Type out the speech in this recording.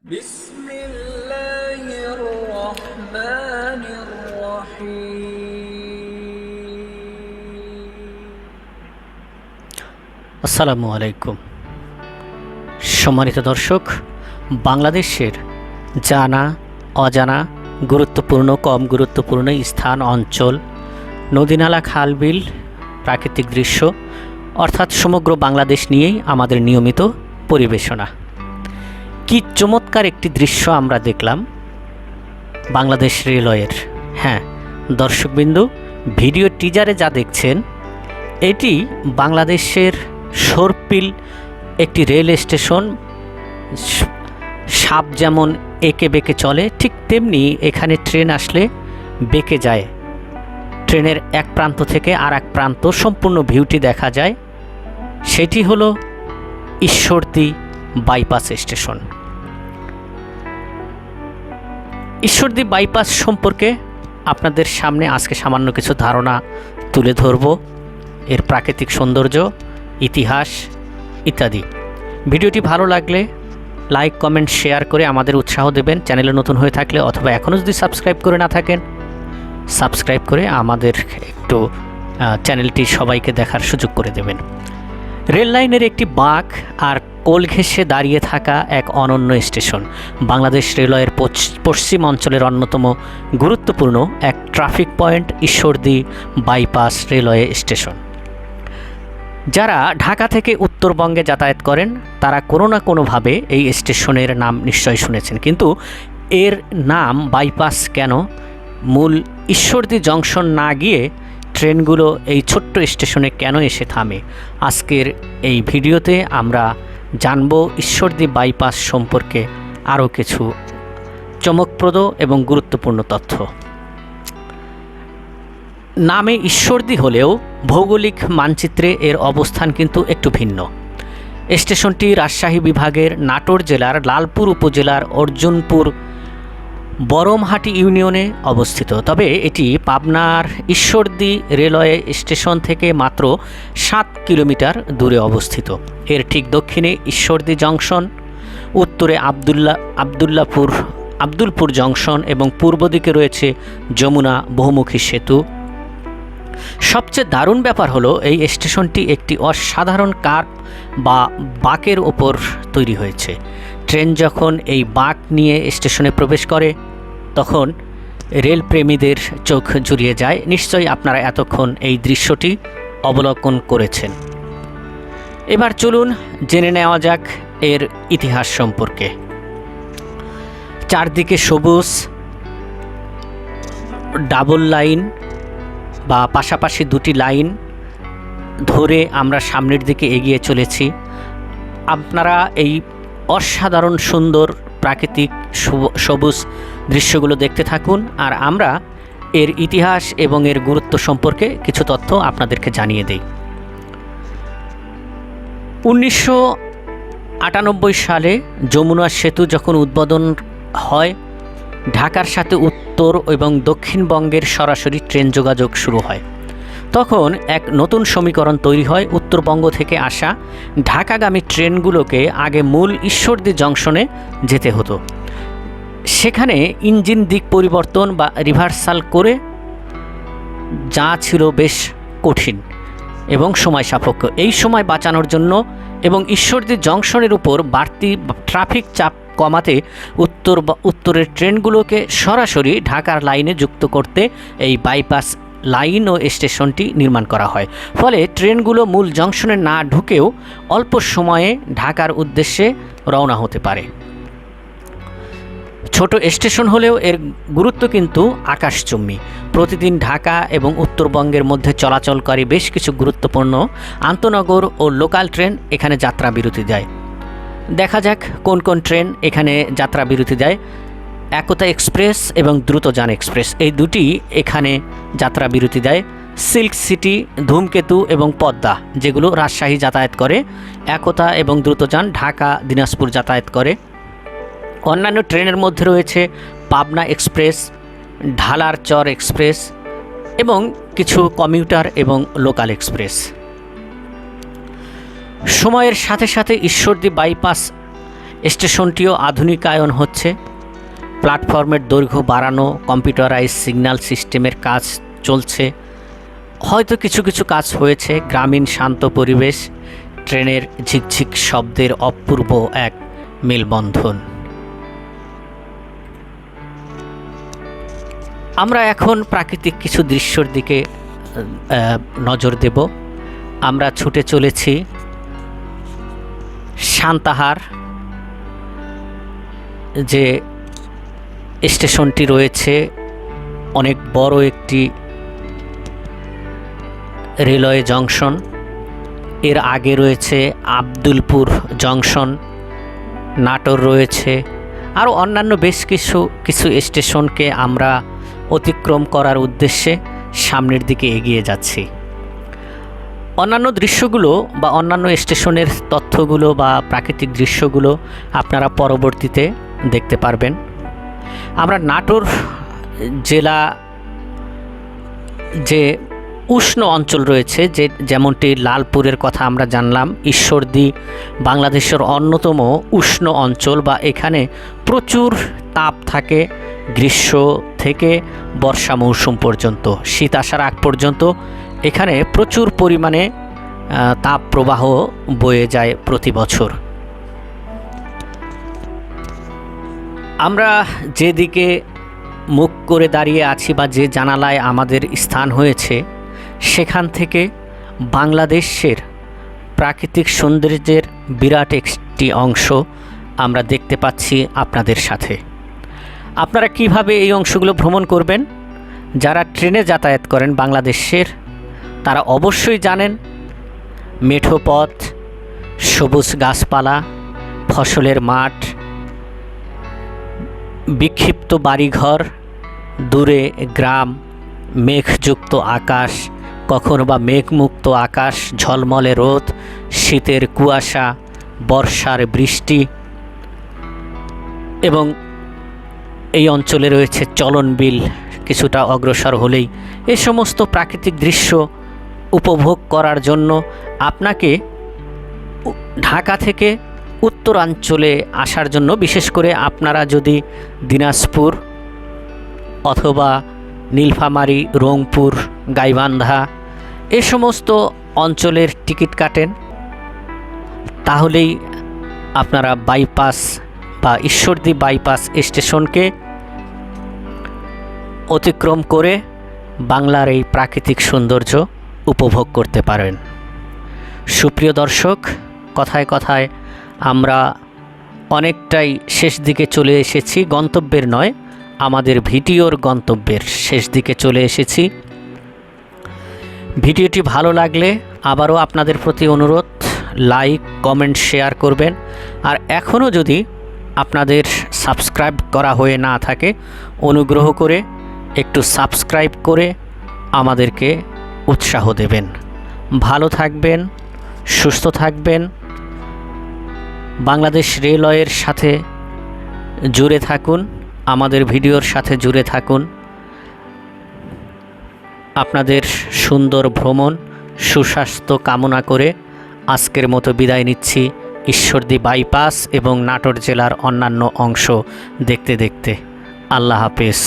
بسم الله الرحمن الرحيم আসসালামু আলাইকুম। সম্মানিত দর্শক, বাংলাদেশের জানা অজানা গুরুত্বপূর্ণ কম গুরুত্বপূর্ণ স্থান, অঞ্চল, নদীনালা, খালবিল, প্রাকৃতিক দৃশ্য অর্থাৎ সমগ্র বাংলাদেশ নিয়েই আমাদের নিয়মিত পরিবেশনা। কি চমৎকার একটি দৃশ্য আমরা দেখলাম বাংলাদেশ রেলওয়ের। হ্যাঁ দর্শকবিন্দু, ভিডিও টিজারে যা দেখছেন এটি বাংলাদেশের সরপিল একটি রেল স্টেশন। সাপ যেমন এঁকে বেঁকে চলে, ঠিক তেমনি এখানে ট্রেন আসলে বেঁকে যায়। ট্রেনের এক প্রান্ত থেকে আর এক প্রান্ত সম্পূর্ণ ভিউটি দেখা যায়। সেটি হলো Ishwardi bypass station. Ishwardi bypass সম্পর্কে আপনাদের সামনে আজকে সামান্য কিছু ধারণা তুলে ধরব, এর প্রাকৃতিক সৌন্দর্য, ইতিহাস ইত্যাদি। ভিডিওটি ভালো লাগলে লাইক, কমেন্ট, শেয়ার করে আমাদের উৎসাহ দেবেন। চ্যানেলে নতুন হয়ে থাকলে অথবা এখনও যদি সাবস্ক্রাইব করে না থাকেন, সাবস্ক্রাইব করে আমাদের একটু চ্যানেলটি সবাইকে দেখার সুযোগ করে দেবেন। রেল লাইনের একটি বাঁক আর কোল ঘেঁষে দাঁড়িয়ে থাকা এক অনন্য স্টেশন, বাংলাদেশ রেলওয়ের পশ্চিম অঞ্চলের অন্যতম গুরুত্বপূর্ণ এক traffic point Ishwardi bypass railway station. যারা ঢাকা থেকে উত্তরবঙ্গে যাতায়াত করেন তারা কোনো না কোনোভাবে এই স্টেশনের নাম নিশ্চয়ই শুনেছেন, কিন্তু এর নাম বাইপাস কেন? মূল ঈশ্বরদী জংশন না গিয়ে ট্রেনগুলো এই ছোট্ট স্টেশনে কেন এসে থামে? আজকের এই ভিডিওতে আমরা জানব ঈশ্বরদী বাইপাস সম্পর্কে আরও কিছু চমকপ্রদ এবং গুরুত্বপূর্ণ তথ্য। নামে ঈশ্বরদী হলেও ভৌগোলিক মানচিত্রে এর অবস্থান কিন্তু একটু ভিন্ন। স্টেশনটি রাজশাহী বিভাগের নাটোর জেলার লালপুর উপজেলার অর্জুনপুর বরমহাটি ইউনিয়নে অবস্থিত। তবে এটি পাবনার ঈশ্বরদী রেলওয়ে স্টেশন থেকে মাত্র 7 কিলোমিটার দূরে অবস্থিত। এর ঠিক দক্ষিণে ঈশ্বরদী জংশন, উত্তরে আব্দুলপুর জংশন এবং পূর্ব দিকে রয়েছে যমুনা বহুমুখী সেতু। সবচেয়ে দারুণ ব্যাপার হলো এই স্টেশনটি একটি অসাধারণ কার্ভ বা বাঁকের ওপর তৈরি হয়েছে। ট্রেন যখন এই বাঁক নিয়ে স্টেশনে প্রবেশ করে তখন রেলপ্রেমীদের চোখ জুড়িয়ে যায়। নিশ্চয়ই আপনারা এতক্ষণ এই দৃশ্যটি অবলোকন করেছেন। এবার চলুন জেনে নেওয়া যাক এর ইতিহাস সম্পর্কে। চারদিকে সবুজ ডাবল লাইন বা পাশাপাশি দুটি লাইন ধরে আমরা সামনের দিকে এগিয়ে চলেছি। আপনারা এই অসাধারণ সুন্দর প্রাকৃতিক সবুজ দৃশ্যগুলো দেখতে থাকুন, আর আমরা এর ইতিহাস এবং এর গুরুত্ব সম্পর্কে কিছু তথ্য আপনাদেরকে জানিয়ে দেই। 1998 সালে যমুনা সেতু যখন উদ্বোধন হয়, ঢাকার সাথে উত্তর এবং দক্ষিণবঙ্গের সরাসরি ট্রেন যোগাযোগ শুরু হয়। তখন এক নতুন সমীকরণ তৈরি হয়। উত্তরবঙ্গ থেকে আসা ঢাকাগামী ট্রেনগুলোকে আগে মূল ঈশ্বরদী জংশনে যেতে হতো। সেখানে ইঞ্জিন দিক পরিবর্তন বা রিভার্সাল করে, যা ছিল বেশ কঠিন এবং সময় সাপেক্ষ। এই সময় বাঁচানোর জন্য এবং ঈশ্বরদী জংশনের উপর বাড়তি ট্রাফিক চাপ কমাতে উত্তরের ট্রেনগুলোকে সরাসরি ঢাকার লাইনে যুক্ত করতে এই বাইপাস লাইন ও স্টেশনটি নির্মাণ করা হয়। ফলে ট্রেনগুলো মূল জংশনে না ঢুকেও অল্প সময়ে ঢাকার উদ্দেশ্যে রওনা হতে পারে। ছোট স্টেশন হলেও এর গুরুত্ব কিন্তু আকাশচুম্বী। প্রতিদিন ঢাকা এবং উত্তরবঙ্গের মধ্যে চলাচলকারী বেশ কিছু গুরুত্বপূর্ণ আন্তনগর ও লোকাল ট্রেন এখানে যাত্রা বিরতি দেয়। দেখা যাক কোন কোন ট্রেন এখানে যাত্রা বিরতি দেয়। একতা এক্সপ্রেস এবং দ্রুতযান এক্সপ্রেস, এই দুটি এখানে যাত্রা বিরতি দেয়। সিল্ক সিটি, ধূমকেতু এবং পদ্মা যেগুলো রাজশাহী যাতায়াত করে, একতা এবং দ্রুতযান ঢাকা দিনাজপুর যাতায়াত করে। অন্যান্য ট্রেনের মধ্যে রয়েছে পাবনা এক্সপ্রেস, ঢালার চর এক্সপ্রেস এবং কিছু কমিউটার এবং লোকাল এক্সপ্রেস। সময়ের সাথে সাথে ঈশ্বরদী বাইপাস স্টেশনটিও আধুনিকায়ন হচ্ছে, প্ল্যাটফর্মের দৈর্ঘ্য বাড়ানো, কম্পিউটারাইজ সিগন্যাল সিস্টেমের কাজ চলছে, হয়তো কিছু কিছু কাজ হয়েছে। গ্রামীণ শান্ত পরিবেশ, ট্রেনের ঝিকঝিক শব্দের অপূর্ব এক মেলবন্ধন। আমরা এখন প্রাকৃতিক কিছু দৃশ্যর দিকে নজর দেব। আমরা ছুটে চলেছি সান্তাহার যে স্টেশনটি রয়েছে, অনেক বড় একটি রেলওয়ে জংশন। এর আগে রয়েছে আব্দুলপুর জংশন, নাটোর রয়েছে, আরও অন্যান্য বেশ কিছু স্টেশনকে আমরা অতিক্রম করার উদ্দেশ্যে সামনের দিকে এগিয়ে যাচ্ছি। অন্যান্য দৃশ্যগুলো বা অন্যান্য স্টেশনের তথ্যগুলো বা প্রাকৃতিক দৃশ্যগুলো আপনারা পরবর্তীতে দেখতে পারবেন। আমরা নাটোর জেলা যে উষ্ণ অঞ্চল রয়েছে, যেমনটি লালপুরের কথা আমরা জানলাম, ঈশ্বরদী বাংলাদেশের অন্যতম উষ্ণ অঞ্চল, বা এখানে প্রচুর তাপ থাকে গ্রীষ্ম থেকে বর্ষা মৌসুম পর্যন্ত। শীত আসার আগ পর্যন্ত এখানে প্রচুর পরিমাণে তাপ প্রবাহ বয়ে যায় প্রতি বছর। আমরা যেদিকে মুখ করে দাঁড়িয়ে আছি বা যে জানালায় আমাদের স্থান হয়েছে, সেখান থেকে বাংলাদেশের প্রাকৃতিক সৌন্দর্যের বিরাট একটি অংশ আমরা দেখতে পাচ্ছি আপনাদের সাথে। আপনারা কিভাবে এই অংশগুলো ভ্রমণ করবেন? যারা ট্রেনে যাতায়াত করেন বাংলাদেশের, তারা অবশ্যই জানেন মেঠো পথ, সবুজ গাছপালা, ফসলের মাঠ, বিক্ষিপ্ত বাড়িঘর, দূরে গ্রাম, মেঘযুক্ত আকাশ, কখনো বা মেঘমুক্ত আকাশ, ঝলমলে রোদ, শীতের কুয়াশা, বর্ষার বৃষ্টি, এবং এই অঞ্চলে রয়েছে চলন বিল কিছুটা অগ্রসর হলেই। এই সমস্ত প্রাকৃতিক দৃশ্য উপভোগ করার জন্য আপনাকে ঢাকা থেকে উত্তরাঞ্চলে আসার জন্য, বিশেষ করে আপনারা যদি দিনাজপুর অথবা নীলফামারী, রংপুর, গাইবান্ধা এ সমস্ত অঞ্চলের টিকিট কাটেন, তাহলেই আপনারা বাইপাস বা ঈশ্বরদী বাইপাস স্টেশনকে অতিক্রম করে বাংলার এই প্রাকৃতিক সৌন্দর্য উপভোগ করতে পারেন। সুপ্রিয় দর্শক, কথায় কথায় আমরা অনেকটাই শেষ দিকে চলে এসেছি, গন্তব্যের নয়, আমাদের ভিডিওর গন্তব্যের শেষ দিকে চলে এসেছি। ভিডিওটি ভালো লাগলে আবারও আপনাদের প্রতি অনুরোধ, লাইক, কমেন্ট, শেয়ার করবেন। আর এখনও যদি আপনাদের সাবস্ক্রাইব করা হয়ে না থাকে, অনুগ্রহ করে একটু সাবস্ক্রাইব করে আমাদেরকে উৎসাহ দেবেন। ভালো থাকবেন, সুস্থ থাকবেন, বাংলাদেশ রেলওয়ের সাথে জুড়ে থাকুন, আমাদের ভিডিওর সাথে জুড়ে থাকুন। আপনাদের সুন্দর ভ্রমণ, সুস্বাস্থ্য কামনা করে আজকের মতো বিদায় নিচ্ছি ঈশ্বরদী বাইপাস এবং নাটোর জেলার অন্যান্য অংশ দেখতে দেখতে। আল্লাহ হাফেজ।